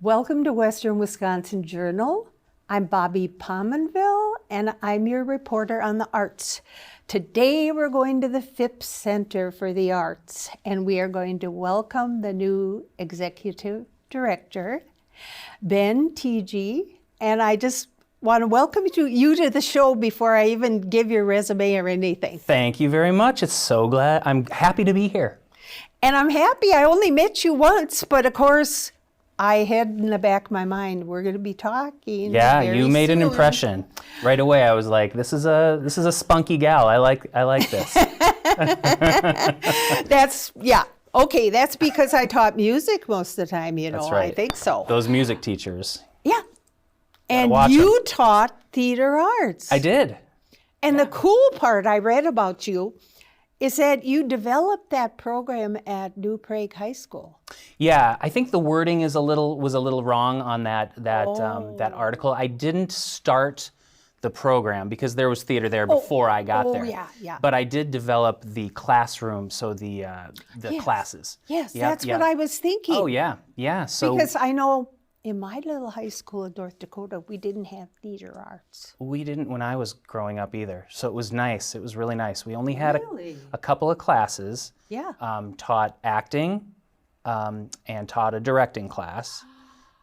Welcome to Western Wisconsin Journal. I'm Bobbi Pominville, and I'm your reporter on the arts. Today we're going to the Phipps Center for the Arts, and we are going to welcome the new executive director, Ben Thietje. And I just want to welcome you to the show before I even give your resume or anything. Thank you very much. I'm happy to be here. And I'm happy. I only met you once, but of course, I had in the back of my mind, we're going to be talking. Yeah, very you made soon. an impression right away. I was like, this is a spunky gal. I like this. Okay, that's because I taught music most of the time, That's right. I think so. Those music teachers. Yeah. And watch you 'em. taught theater arts. I did. And the cool part I read about you is that you developed that program at New Prague High School. Yeah, I think the wording was a little wrong on that article. I didn't start the program because there was theater there before I got there. Yeah. But I did develop the classroom, so the classes. Yes, Yep, that's yep. what I was thinking. Oh yeah. So Because I know in my little high school in North Dakota, we didn't have theater arts. we didn't when I was growing up either. So it was nice. It was really nice. We only had Really? a couple of classes. Yeah. Taught acting and taught a directing class.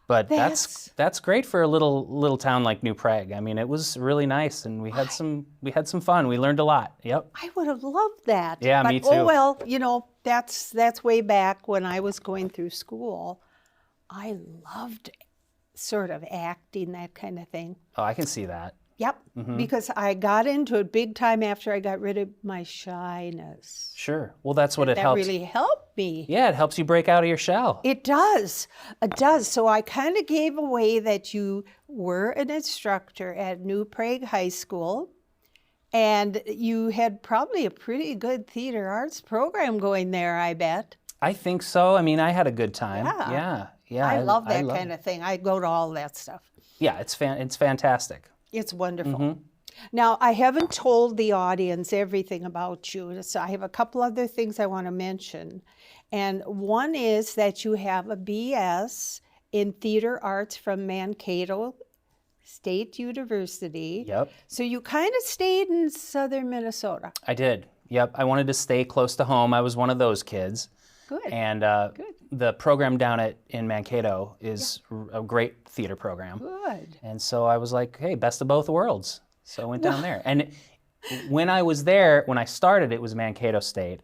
But that's great for a little town like New Prague. I mean, it was really nice, and we had some fun. We learned a lot. Yep. I would have loved that. Yeah, but, me too. Oh well, that's way back when I was going through school. I loved sort of acting, that kind of thing. Oh, I can see that. Yep, because I got into it big time after I got rid of my shyness. Sure. Well, that's what it That helps. really helped me. Yeah, it helps you break out of your shell. It does. It does. So I kind of gave away that you were an instructor at New Prague High School, and you had probably a pretty good theater arts program going there, I bet. I think so. I mean, I had a good time. Yeah. I love that kind of thing. I go to all that stuff. Yeah, it's fantastic. It's wonderful. Now, I haven't told the audience everything about you, so I have a couple other things I want to mention. And one is that you have a BS in theater arts from Mankato State University. Yep. So you kind of stayed in southern Minnesota. I did. Yep. I wanted to stay close to home. I was one of those kids. Good. And Good. the program down in Mankato is a great theater program. Good. And so I was like, hey, best of both worlds. So I went down there. And when I was there, when I started, it was Mankato State.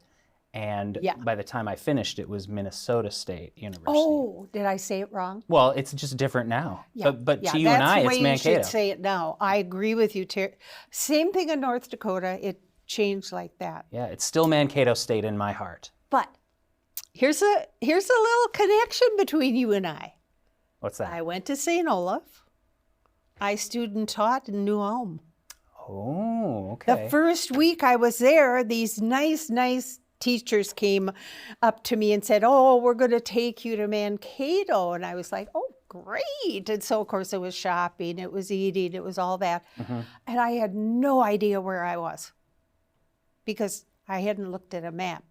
And by the time I finished, it was Minnesota State University. Oh, did I say it wrong? Well, it's just different now. Yeah. But to you and I, it's That's the way Mankato. you should say it now. I agree with you, Terry. Same thing in North Dakota. It changed like that. Yeah, it's still Mankato State in my heart. But here's a little connection between you and I. What's that? I went to St. Olaf. I student taught in New Ulm. Oh, okay. The first week I was there, these nice teachers came up to me and said, oh, we're going to take you to Mankato. And I was like, oh, great. And so, of course, it was shopping, it was eating, it was all that. And I had no idea where I was because I hadn't looked at a map.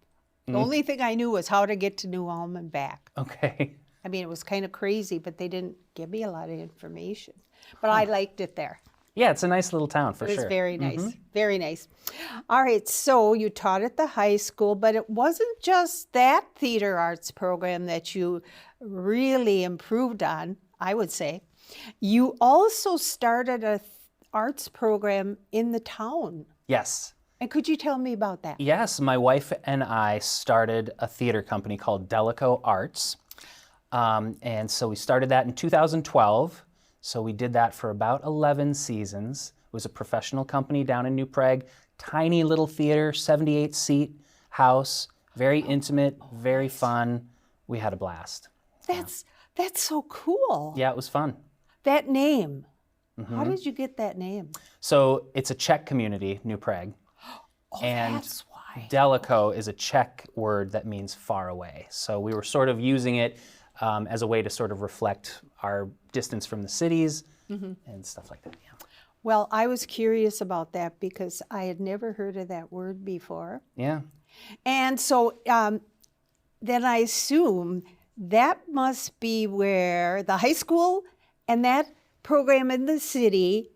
The only thing I knew was how to get to New Ulm and back. Okay. I mean, it was kind of crazy, but they didn't give me a lot of information. But I liked it there. Yeah, it's a nice little town for It sure. was very nice, very nice. All right, so you taught at the high school, but it wasn't just that theater arts program that you really improved on, I would say. You also started a arts program in the town. Yes. And could you tell me about that? Yes, my wife and I started a theater company called Delico Arts. And so we started that in 2012. So we did that for about 11 seasons. It was a professional company down in New Prague, tiny little theater, 78-seat house, very intimate, very fun. We had a blast. That's so cool. Yeah, it was fun. That name. How did you get that name? So it's a Czech community, New Prague. Oh, And that's why. Delico is a Czech word that means far away. So we were sort of using it as a way to sort of reflect our distance from the cities and stuff like that. Yeah. Well, I was curious about that because I had never heard of that word before. Yeah. And so then I assume that must be where the high school and that program in the city,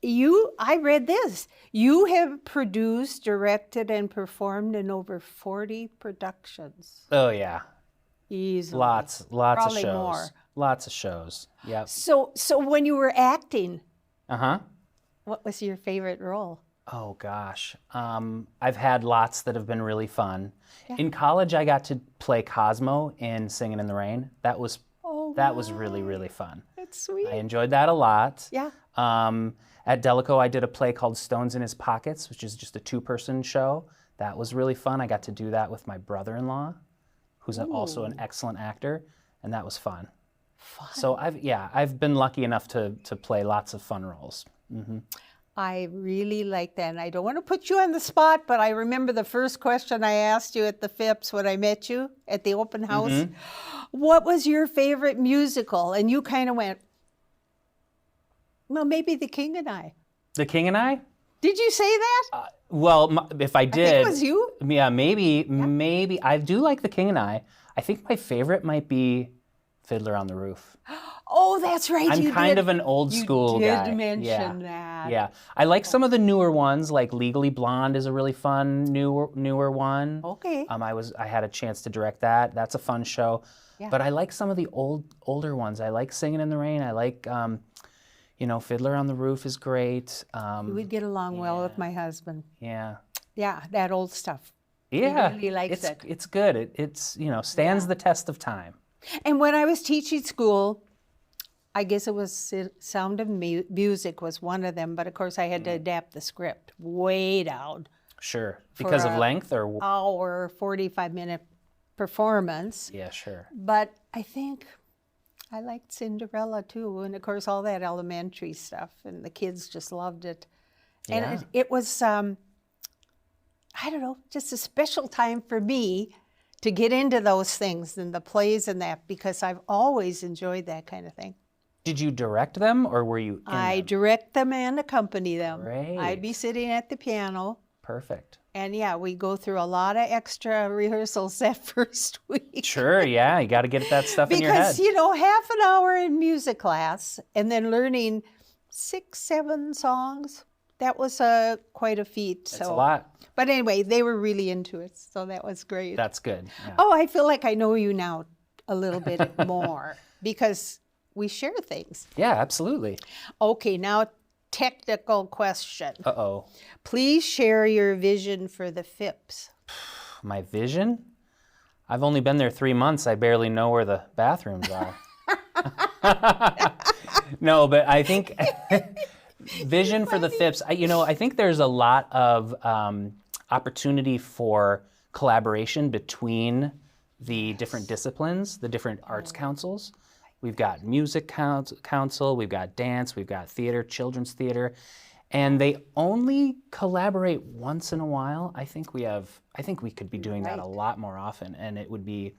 I read this, you have produced, directed, and performed in over 40 productions. Oh yeah, Easily. lots of Probably shows. more. Lots of shows. Yep. So when you were acting, Uh-huh. what was your favorite role? Oh gosh, I've had lots that have been really fun. In college, I got to play Cosmo in Singing in the Rain. That was really, really fun. That's sweet. I enjoyed that a lot. Yeah. At Delico, I did a play called Stones in His Pockets, which is just a 2-person show. That was really fun. I got to do that with my brother-in-law, who's also an excellent actor, and that was fun. So I've been lucky enough to play lots of fun roles. Mm-hmm. I really like that. And I don't want to put you on the spot, but I remember the first question I asked you at the Phipps when I met you at the open house. Mm-hmm. What was your favorite musical? And you kind of went, well, maybe The King and I. The King and I? Did you say that? Well, if I did. I think it was you. Yeah, maybe. I do like The King and I. I think my favorite might be Fiddler on the Roof. Oh, that's right. I'm kind of an old school guy. You did mention that. Yeah. I like some of the newer ones, like Legally Blonde is a really fun newer one. Okay. I had a chance to direct that. That's a fun show. Yeah. But I like some of the older ones. I like Singing in the Rain. I like Fiddler on the Roof is great. You would get along well with my husband. Yeah. Yeah, that old stuff. Yeah. He really likes it. It's good. It stands the test of time. And when I was teaching school, I guess it was Sound of Music was one of them, but of course I had to adapt the script way down. Sure. Because of length or? Hour, 45-minute performance. Yeah, sure. But I think I liked Cinderella too, and of course all that elementary stuff, and the kids just loved it. And yeah. it was, I don't know, just a special time for me to get into those things and the plays and that, because I've always enjoyed that kind of thing. Did you direct them or were you in I them? direct them and accompany them. Great. I'd be sitting at the piano. Perfect. And yeah, we go through a lot of extra rehearsals that first week. Sure, yeah, you got to get that stuff in your head. Because, half an hour in music class and then learning 6, 7 songs, that was quite a feat. That's a lot. But anyway, they were really into it, so that was great. That's good. Yeah. Oh, I feel like I know you now a little bit more because we share things. Yeah, absolutely. Okay, now technical question. Uh-oh. Please share your vision for the Phipps. My vision? I've only been there 3 months. I barely know where the bathrooms are. No, but I think vision for the Phipps, I think there's a lot of opportunity for collaboration between the different disciplines, the different arts councils. We've got music council, we've got dance, we've got theater, children's theater, and they only collaborate once in a while. I think we could be doing that a lot more often, and it would be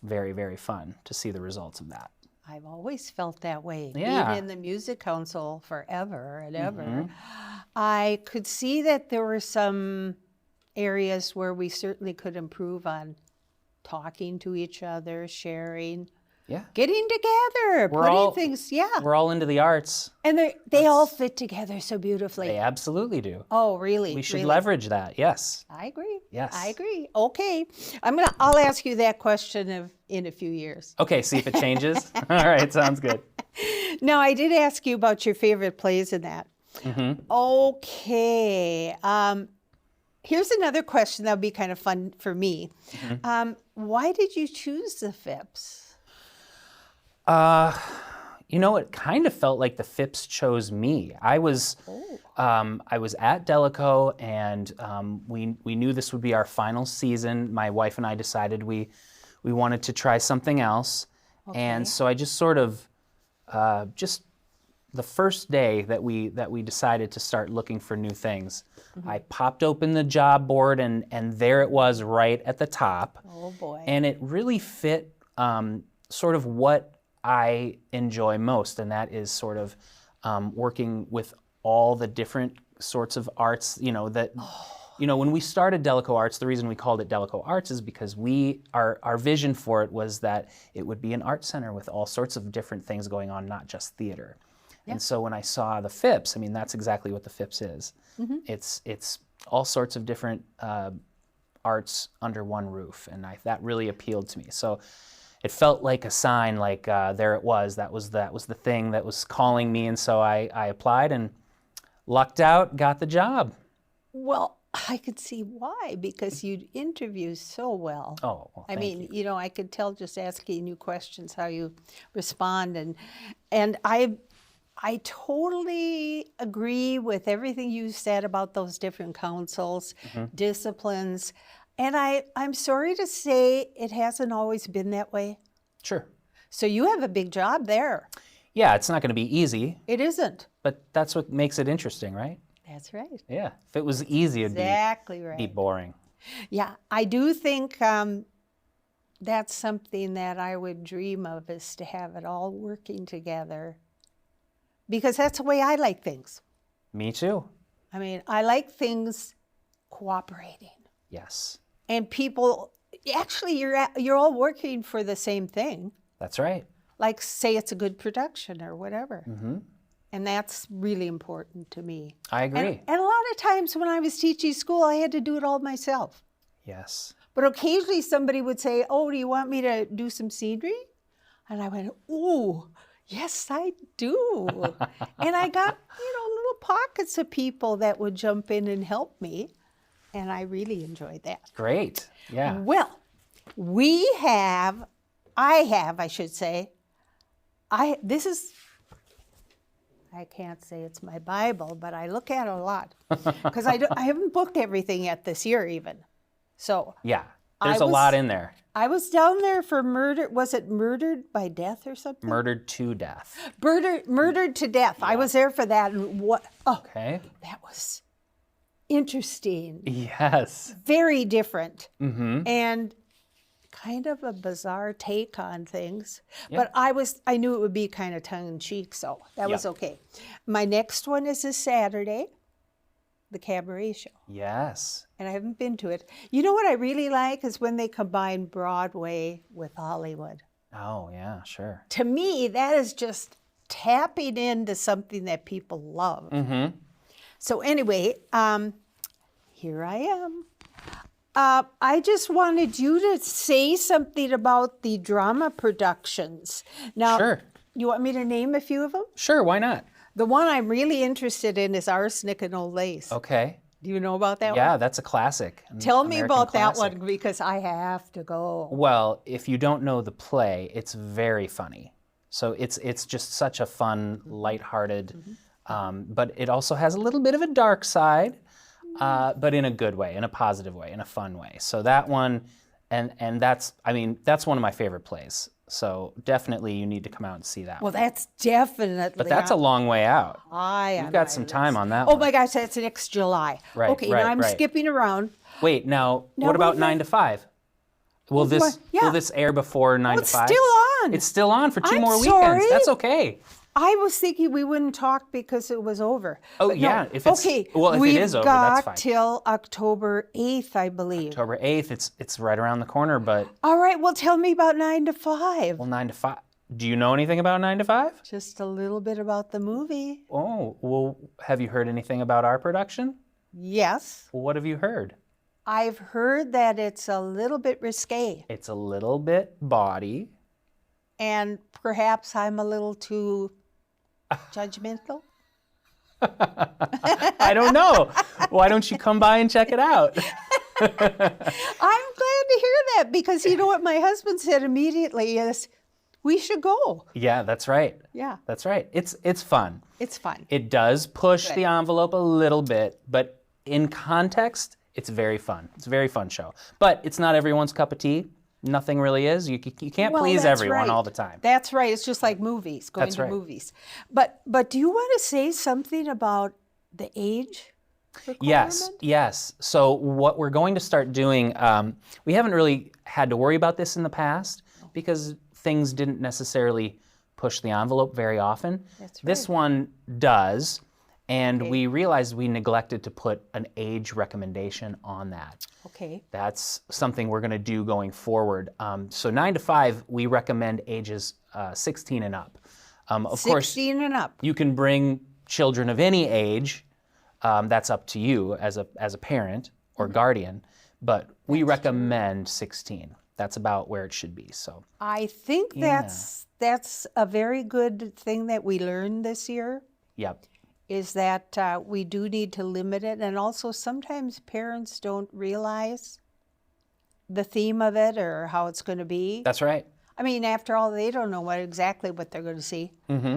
very, very fun to see the results of that. I've always felt that way. Yeah. Being in the music council forever and ever, I could see that there were some areas where we certainly could improve on talking to each other, sharing. Yeah. Getting together, putting things, We're all into the arts. And they all fit together so beautifully. They absolutely do. Oh, really? We should really? leverage that, yes. I agree. Yes. I agree. Okay. I'll ask you that question in a few years. Okay, see if it changes. All right, sounds good. Now, I did ask you about your favorite plays in that. Mm-hmm. Okay. Here's another question that would be kind of fun for me. Mm-hmm. Why did you choose the Phipps? It kind of felt like the Phipps chose me. I was at Delico, and we knew this would be our final season. My wife and I decided we wanted to try something else, and so I just sort of just the first day that we decided to start looking for new things, I popped open the job board, and there it was right at the top. Oh boy! And it really fit sort of what I enjoy most, and that is sort of working with all the different sorts of arts, that You know, when we started Delico Arts, the reason we called it Delico Arts is because our vision for it was that it would be an art center with all sorts of different things going on, not just theater. Yeah. And so when I saw the Phipps, I mean, that's exactly what the Phipps is. It's all sorts of different arts under one roof, and that really appealed to me. So it felt like a sign, like there it was. That was the thing that was calling me, and so I applied and lucked out, got the job. Well, I could see why, because you interview so well. Oh, well, I thank mean, you. know, I could tell just asking you questions how you respond, and I totally agree with everything you said about those different councils, disciplines, and I'm sorry to say it hasn't always been that way. Sure. So you have a big job there. Yeah, it's not going to be easy, It isn't. but that's what makes it interesting, right? That's right. Yeah. If it was easy, it'd Exactly be right. boring. Yeah, I do think that's something that I would dream of, is to have it all working together. Because that's the way I like things. Me too. I mean, I like things cooperating. Yes. And people, actually, you're all working for the same thing. That's right. Like, say it's a good production or whatever. And that's really important to me. I agree. And a lot of times when I was teaching school, I had to do it all myself. Yes. But occasionally somebody would say, oh, do you want me to do some scenery? And I went, ooh, yes, I do. And I got, little pockets of people that would jump in and help me. And I really enjoyed that. Great. Yeah. Well, I should say, I can't say it's my Bible, but I look at it a lot. Because I haven't booked everything yet this year even. So Yeah. There's a lot in there. I was down there for murder. Was it murdered by death or something? Murdered to death. Murdered to death. I was there for that. And Okay. that was interesting. Yes. Very different. And kind of a bizarre take on things. But I knew it would be kind of tongue-in-cheek, so that was okay. My next one is this Saturday, the cabaret show. Yes. And I haven't been to it. You know what I really like is when they combine Broadway with Hollywood. Oh, yeah, sure. To me, that is just tapping into something that people love. So anyway, here I am. I just wanted you to say something about the drama productions. Now, Sure. You want me to name a few of them? Sure, why not? The one I'm really interested in is Arsenic and Old Lace. Okay. Do you know about that one? Yeah, that's a classic. Tell me American about that classic. one, because I have to go. Well, if you don't know the play, it's very funny. So it's just such a fun, lighthearted, but it also has a little bit of a dark side, but in a good way, in a positive way, in a fun way. So that one, and that's one of my favorite plays. So definitely you need to come out and see that Well, one. that's definitely. But that's a long way out. You've You've got some time on that Oh one. my gosh, that's next July. Right, Okay, right, now I'm right. skipping around. Wait, now Now what about wait, 9 to 5? Will this air before 9 to It's 5? still on. It's still on for 2 I'm more weekends. sorry. That's okay. I was thinking we wouldn't talk because it was over. Oh, But no. yeah, if it's- okay, well, if it we've is over, that's fine. got till October 8th, I believe. October 8th, it's right around the corner, but All right, well, tell me about 9 to 5. well, 9 to 5. Do you know anything about 9 to 5? Just a little bit about the movie. Oh, well, have you heard anything about our production? Yes, Well, what have you heard? I've heard that it's a little bit risque, It's a little bit bawdy. and perhaps I'm a little too judgmental. I don't know. Why don't you come by and check it out? I'm glad to hear that, because you know what my husband said immediately is, we should go. Yeah, that's right. Yeah, That's right. It's fun. it's fun. It does push Good. the envelope a little bit, but in context, it's very fun. It's a very fun show. But it's not everyone's cup of tea. Nothing really is. You can't Well, please that's everyone right. all the time. That's right. It's just like movies, going That's to right. movies. But do you want to say something about the age requirement? Yes. So what we're going to start doing, we haven't really had to worry about this in the past because things didn't necessarily push the envelope very often. That's This right. one does, And we realized we neglected to put an age recommendation on that. Okay. That's something we're going to do going forward. So 9 to 5, we recommend ages 16 and up. Of course, 16 and up. you can bring children of any age. That's up to you as a parent or guardian. But we recommend 16. That's about where it should be. So I think that's a very good thing that we learned this year. Yep. Is that we do need to limit it. And also sometimes parents don't realize the theme of it or how it's going to be. That's right. I mean, after all, they don't know exactly what they're going to see.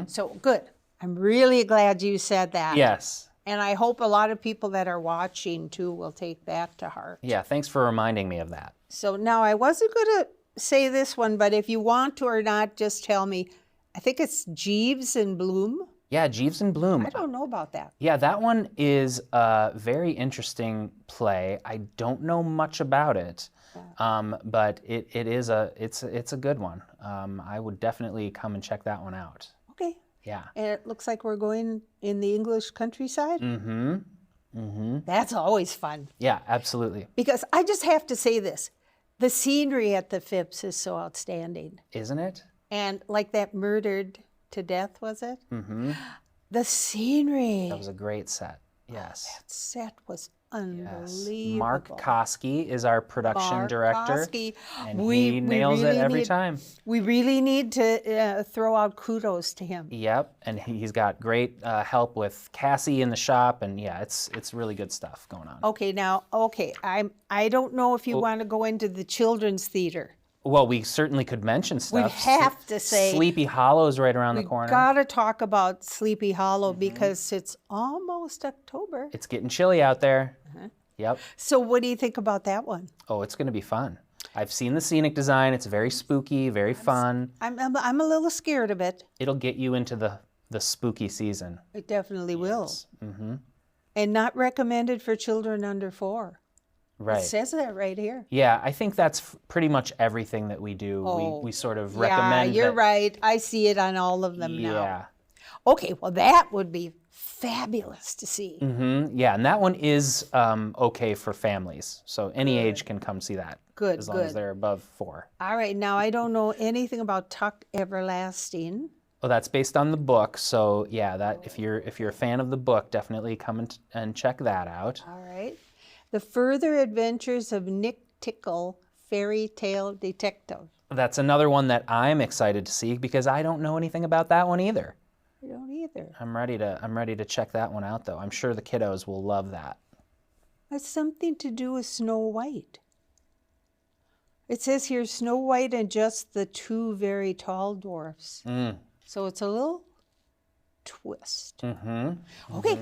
So good. I'm really glad you said that. Yes. And I hope a lot of people that are watching too will take that to heart. Yeah, thanks for reminding me of that. So now I wasn't going to say this one, but if you want to or not, just tell me. I think it's Jeeves and Bloom. Yeah, Jeeves and Bloom. I don't know about that. Yeah, that one is a very interesting play. I don't know much about it, but it's a good one. I would definitely come and check that one out. Okay. Yeah. And it looks like we're going in the English countryside. Mm-hmm. That's always fun. Yeah, absolutely. Because I just have to say this. The scenery at the Phipps is so outstanding. Isn't it? And like that Murdered to Death, was it? The scenery. That was a great set. Yes. That set was Yes. unbelievable. Mark Koski is our production director. Koski. And he nails it every time. We really need to throw out kudos to him. Yep, and he's got great help with Cassie in the shop, and yeah, it's really good stuff going on. Okay, now, I don't know if you want to go into the children's theater. Well, we certainly could mention stuff. We have to say Sleepy Hollow's right around the corner. Got to talk about Sleepy Hollow because it's almost October. It's getting chilly out there. Yep. So what do you think about that one? Oh, it's going to be fun. I've seen the scenic design. It's very spooky, very fun. I'm a little scared of it. It'll get you into the spooky season. It definitely will. And not recommended for children under 4. Right. It says that right here. Yeah, I think that's pretty much everything that we do. We sort of recommend. Yeah, you're right. I see it on all of them now. Yeah. Okay, well, that would be fabulous to see. Yeah, and that one is okay for families. So any age can come see that. Good, as long as they're above 4. All right, now I don't know anything about Tuck Everlasting. Well, that's based on the book. So yeah, that if you're a fan of the book, definitely come and check that out. All right. The Further Adventures of Nick Tickle, Fairy Tale Detective. That's another one that I'm excited to see because I don't know anything about that one either. I don't either. I'm ready to check that one out though. I'm sure the kiddos will love that. That's something to do with Snow White. It says here Snow White and just the 2 very tall dwarfs. So it's a little twist. Okay.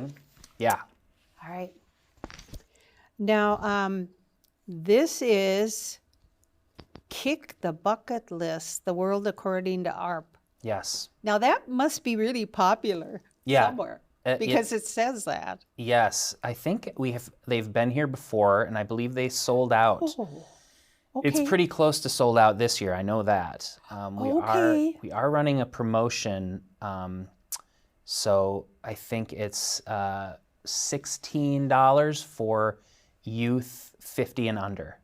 Yeah. All right. Now, this is Kick the Bucket List, The World According to ARP. Yes. Now, that must be really popular somewhere because it says that. Yes. I think they've been here before, and I believe they sold out. Oh, okay. It's pretty close to sold out this year. I know that. We are running a promotion, so I think it's $16 for youth 50 and under.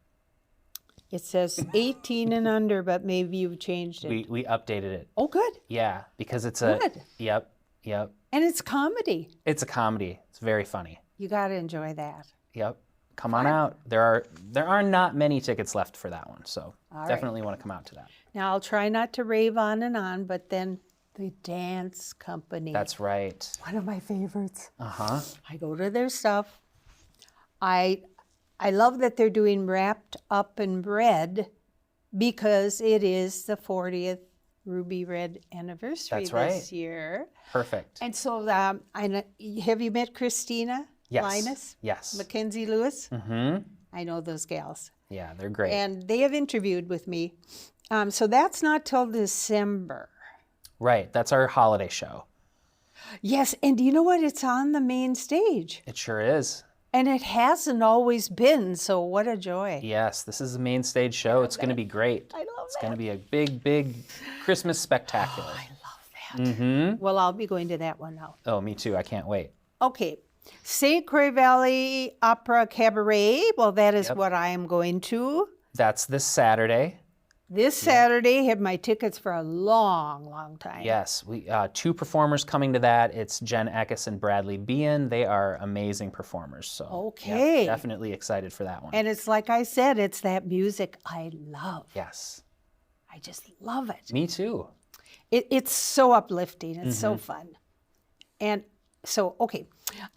It says 18 and under, but maybe you've changed it. We updated it. Oh, good. Yeah, because it's Good. Yep. And it's comedy. It's a comedy. It's very funny. You got to enjoy that. Yep. Come on out. There are not many tickets left for that one, so definitely want to come out to that. Now, I'll try not to rave on and on, but then the dance company. That's right. One of my favorites. Uh-huh. I go to their stuff. I love that they're doing Wrapped Up in Red because it is the 40th Ruby Red anniversary this year. Perfect. And so have you met Christina Linus? Yes. Mackenzie Lewis? Mm-hmm. I know those gals. Yeah, they're great. And they have interviewed with me. So that's not till December. Right. That's our holiday show. Yes, and you know what? It's on the main stage. It sure is. And it hasn't always been, so what a joy. Yes, this is the main stage show. It's going to be great. I love It's going to be a big, big Christmas spectacular. I love that. Well, I'll be going to that one now. Oh, me too. I can't wait. Okay. St. Croix Valley Opera Cabaret. Well, that is Yep. what I am going to. That's this Saturday. This Saturday, have my tickets for a long, long time. Yes, we 2 performers coming to that. It's Jen Eckes and Bradley Bean. They are amazing performers. So Okay. yeah, definitely excited for that one. And it's like I said, it's that music I love. Yes, I just love it. me too. It's so uplifting. It's so fun. And so, okay,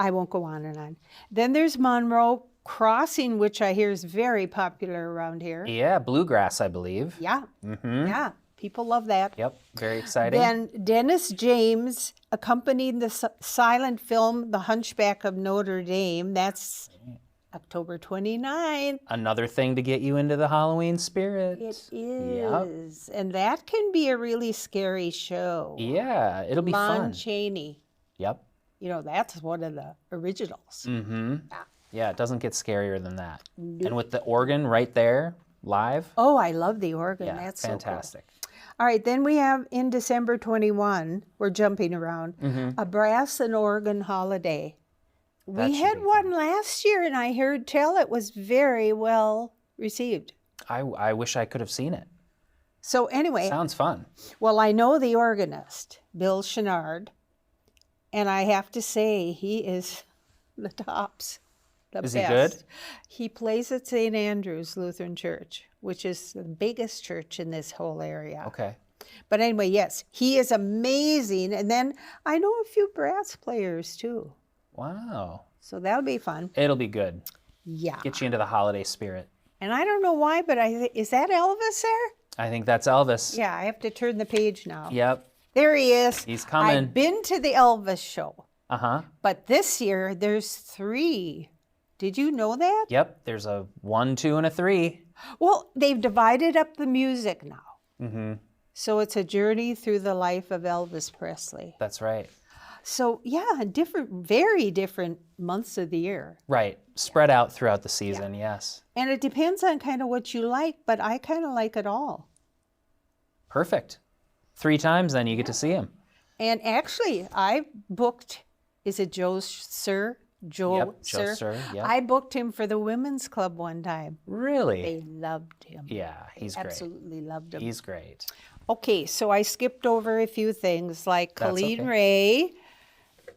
I won't go on and on. Then there's Monroe Crossing, which I hear is very popular around here. Yeah, bluegrass, I believe. Yeah. Yeah. People love that. Yep, very exciting. Then Dennis James accompanied the silent film The Hunchback of Notre Dame. That's October 29th. Another thing to get you into the Halloween spirit. It Yep. is. And that can be a really scary show. Yeah, it'll be Lon fun. Chaney. Yep. You know, that's one of the originals. Mm-hmm. Yeah. Yeah, it doesn't get scarier than that. And with the organ right there, live. Oh, I love the organ. Yeah, That's fantastic. So cool. All right, then we have in December 21, we're jumping around, a brass and organ holiday. That We should had be one last year, and I heard tell it was very well received. I wish I could have seen it. So anyway, Sounds fun. well, I know the organist, Bill Chenard, and I have to say he is the tops. The Is best. he good? He plays at St. Andrew's Lutheran Church, which is the biggest church in this whole area. Okay. But anyway, yes, he is amazing. And then I know a few brass players too. Wow. So that'll be fun. It'll be good. Yeah. Get you into the holiday spirit. And I don't know why, but is that Elvis there? I think that's Elvis. Yeah, I have to turn the page now. Yep. There he is. He's coming. I've been to the Elvis show, Uh-huh. but this year there's 3. Did you know that? Yep. There's a 1, 2, and a 3. Well, they've divided up the music now. Mm-hmm. So it's a journey through the life of Elvis Presley. That's right. So yeah, very different months of the year. Right. Spread out throughout the season, yes. And it depends on kind of what you like, but I kind of like it all. Perfect. 3 times, then you get to see him. And actually, I booked, is it Joe Sir? Joe Sir? Yep. I booked him for the women's club one time. Really? They loved him. Yeah, he's great. Absolutely loved him. He's great. Okay, so I skipped over a few things like That's Colleen okay. Ray.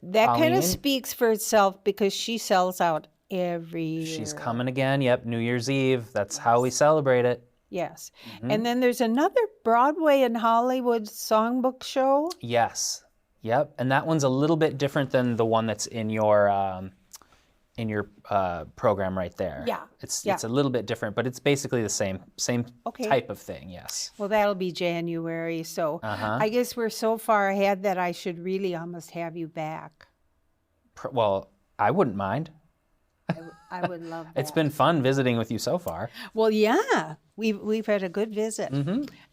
That kind Colleen? of speaks for itself because she sells out every year. She's coming again. Yep, New Year's Eve. That's how we celebrate it. Yes. Mm-hmm. And then there's another Broadway and Hollywood songbook show. Yes. Yep. And that one's a little bit different than the one that's in your program right there. Yeah. It's Yeah. a little bit different, but it's basically the same Okay. type of thing. Yes. Well, that'll be January. So Uh-huh. I guess we're so far ahead that I should really almost have you back. Well, I wouldn't mind. I would love that. It's been fun visiting with you so far. Well, yeah, we've had a good visit,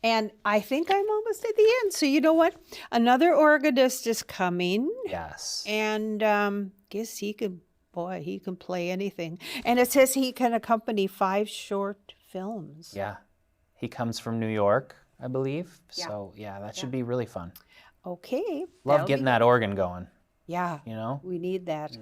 and I think I'm almost at the end. So you know what? Another organist is coming, Yes. and guess he can play anything. And it says he can accompany 5 short films. Yeah. He comes from New York, I believe. Yeah. So, yeah, that should be really fun. Okay. Love that'll getting be- that organ going, Yeah. you know? We need that.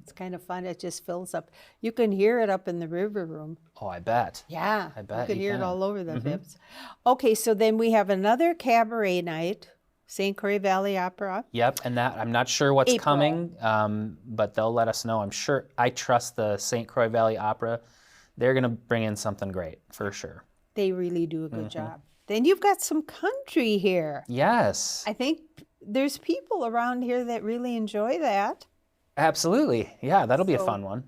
It's kind of fun. It just fills up. You can hear it up in the river room. Oh, I bet. Yeah, I bet you can you hear it can. all over the Phipps. Okay, so then we have another cabaret night, St. Croix Valley Opera. Yep, and that I'm not sure what's April. coming, but they'll let us know. I'm sure. I trust the St. Croix Valley Opera. They're gonna bring in something great for sure. They really do a good job. Then you've got some country here. Yes, I think there's people around here that really enjoy that. absolutely. Yeah, that'll be a So- fun one.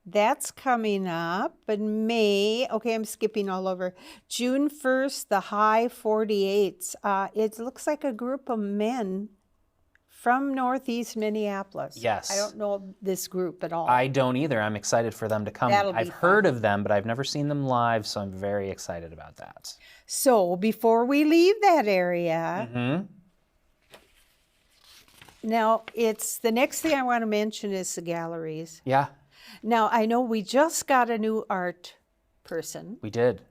That's coming up in May. Okay, I'm skipping all over. June 1st, the High 48s. It looks like a group of men from Northeast Minneapolis. Yes. I don't know this group at all. I don't either. I'm excited for them to come. That'll be I've heard of them, but I've never seen them live, so I'm very excited about that. So before we leave that area, now it's the next thing I want to mention is the galleries. Yeah, Now I know we just got a new art person, we did.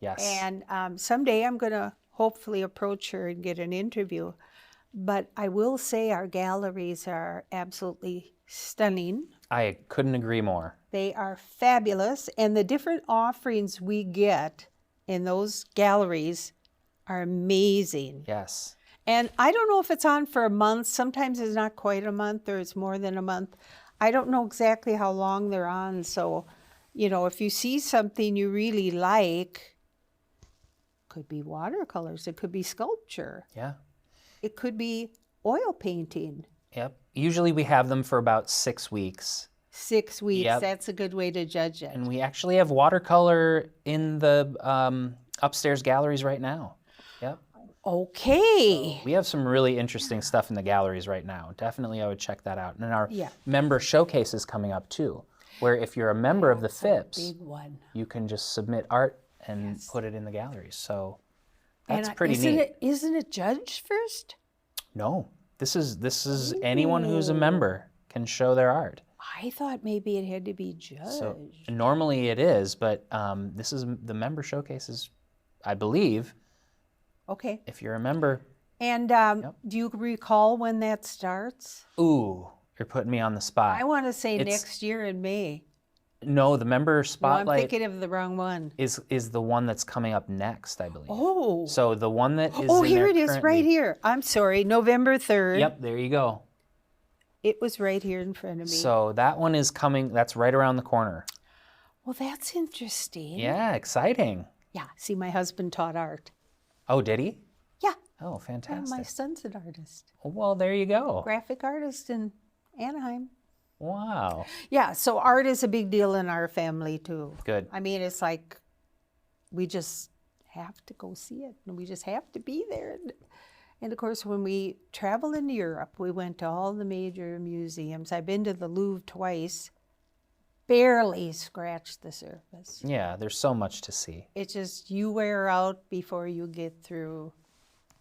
Yes. and someday I'm going to hopefully approach her and get an interview. But I will say our galleries are absolutely stunning. I couldn't agree more. They are fabulous, and the different offerings we get in those galleries are amazing. Yes. And I don't know if it's on for a month. Sometimes it's not quite a month, or it's more than a month. I don't know exactly how long they're on. So, if you see something you really like, could be watercolors, it could be sculpture, Yeah. it could be oil painting. Yep. Usually we have them for about 6 weeks. 6 weeks, Yep. that's a good way to judge it. And we actually have watercolor in the upstairs galleries right now. Yep. Okay. We have some really interesting stuff in the galleries right now. Definitely I would check that out. And our Yeah. member showcase is coming up too, where if you're a member of the Phipps, Big one. you can just submit art and put it in the galleries. So that's And pretty isn't neat. Isn't it judged first? No, this is anyone who's a member can show their art. I thought maybe it had to be judged. So normally it is, but this is the member showcases, I believe. Okay. If you're a member, And do you recall when that starts? ooh, you're putting me on the spot. I want to say It's- next year in May. No, the member No, I'm spotlight thinking of the wrong one. is the one that's coming up next, I believe. Oh. So the one that is Oh, in here there it is, currently- right here. I'm sorry, November 3rd. Yep, there you go. It was right here in front of me. So that one is coming. That's right around the corner. Well, that's interesting. Yeah, exciting. Yeah. See, my husband taught art. Oh, did he? Yeah. Oh, And fantastic. my son's an artist, Well, there you go. graphic artist in Anaheim. Wow. Yeah, so art is a big deal in our family too. Good. I mean, it's like we just have to go see it, and we just have to be there. And of course, when we travel in Europe, we went to all the major museums. I've been to the Louvre twice, barely scratched the surface. Yeah, there's so much to see. It's just you wear out before you get through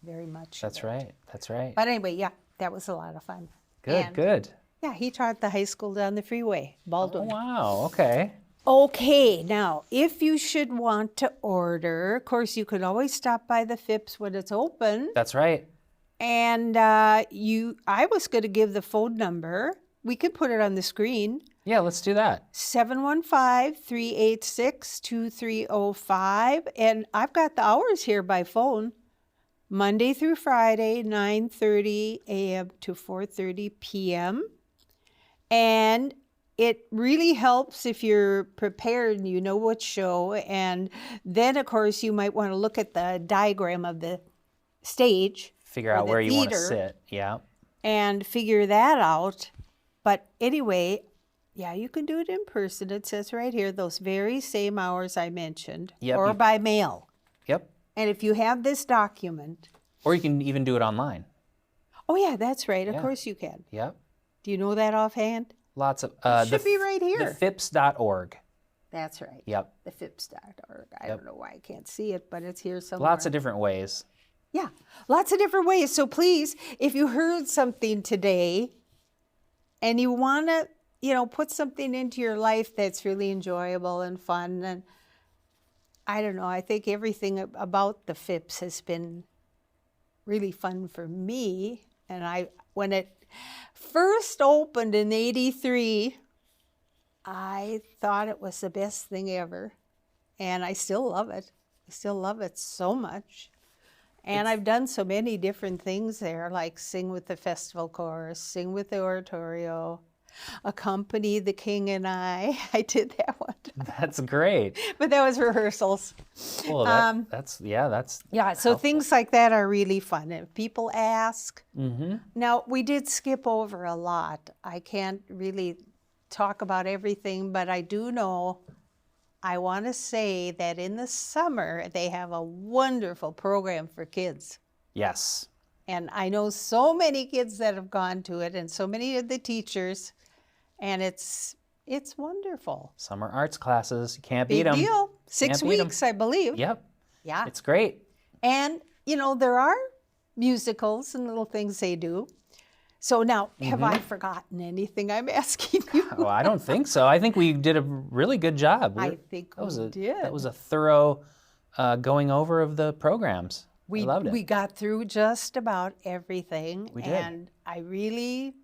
very much. That's of it. right. That's right. But anyway, yeah, that was a lot of fun. Good, And, good. Yeah, he taught the high school down the freeway, Baldwin. Wow, okay. Okay, now, if you should want to order, of course, you could always stop by the Phipps when it's open. That's right. And I was going to give the phone number. We could put it on the screen. Yeah, let's do that. 715-386-2305. And I've got the hours here by phone. Monday through Friday, 9:30 a.m. to 4:30 p.m. And it really helps if you're prepared and you know what show. And then, of course, you might want to look at the diagram of the stage. Figure or out the where you want to theater sit. Yeah. and figure that out. But anyway, yeah, you can do it in person. It says right here, those very same hours I mentioned, Yep. or by mail. Yep. And if you have this document, Or you can even do it online. oh yeah, that's right. Of Yeah. course you can. Yep. Do you know that offhand? Lots of Should be right here. The Phipps.org. That's right. Yep. The Phipps.org. I don't know why I can't see it, but it's here somewhere. Lots of different ways. Yeah, lots of different ways. So please, if you heard something today and you want to, put something into your life that's really enjoyable and fun, and I don't know, I think everything about the Phipps has been really fun for me. And when it first opened in '83, I thought it was the best thing ever. And I still love it. I still love it so much. And I've done so many different things there, like sing with the festival chorus, sing with the oratorio, accompany the king and I. I did that one, That's great. but that was rehearsals. Well, that's Yeah, so things like that are really fun. If people ask, now we did skip over a lot. I can't really talk about everything, but I do know, I want to say that in the summer they have a wonderful program for kids. Yes. And I know so many kids that have gone to it, and so many of the teachers, and it's wonderful. Summer arts classes. You can't beat Big them. deal. 6 Can't beat 'em. weeks, I believe. Yep. Yeah. It's great. And, there are musicals and little things they do. So now, have I forgotten anything I'm asking you? Oh, I don't think so. I think we did a really good job. I think we did. That was a thorough going over of the programs. We, loved it. we got through just about everything. We did. And I really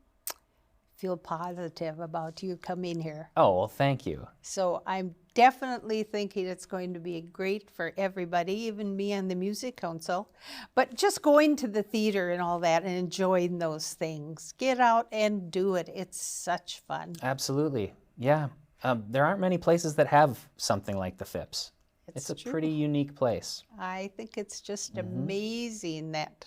feel positive about you coming here. Oh, well, thank you. So I'm definitely thinking it's going to be great for everybody, even me on the Music Council. But just going to the theater and all that and enjoying those things. Get out and do it. It's such fun. Absolutely. Yeah. There aren't many places that have something like the Phipps. It's a true. pretty unique place. I think it's just amazing that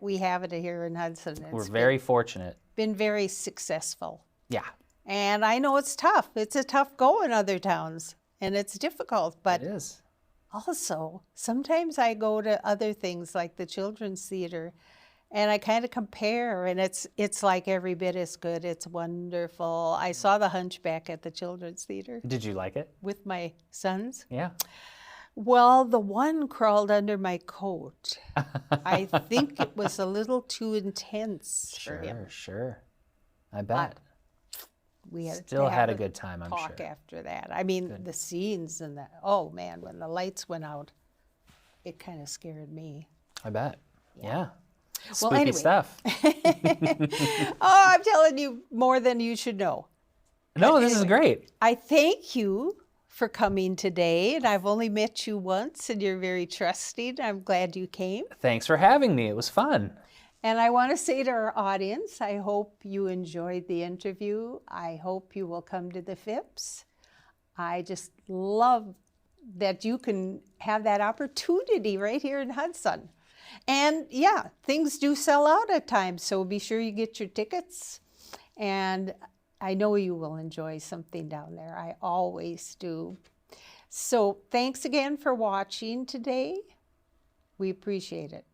we have it here in Hudson. We're very fortunate. Been very successful. Yeah, And I know it's tough. It's a tough go in other towns, and it's difficult. But it is. also, sometimes I go to other things like the Children's Theater, and I kind of compare, and it's like every bit as good. It's wonderful. I saw The Hunchback at the Children's Theater Did you like it? with my sons. Yeah. Well, the one crawled under my coat. I think it was a little too intense for him. Sure. I bet. We had Still to had have a good time, I'm talk sure. after that. I mean, the scenes and that. Oh man, when the lights went out, it kind of scared me. I bet. Yeah. Well, Spooky anyway. stuff. Oh, I'm telling you more than you should know. No, this is great. I thank you for coming today, and I've only met you once, and you're very trusting. I'm glad you came. Thanks for having me. It was fun. And I want to say to our audience, I hope you enjoyed the interview. I hope you will come to the Phipps. I just love that you can have that opportunity right here in Hudson. And yeah, things do sell out at times, so be sure you get your tickets. And I know you will enjoy something down there. I always do. So thanks again for watching today. We appreciate it.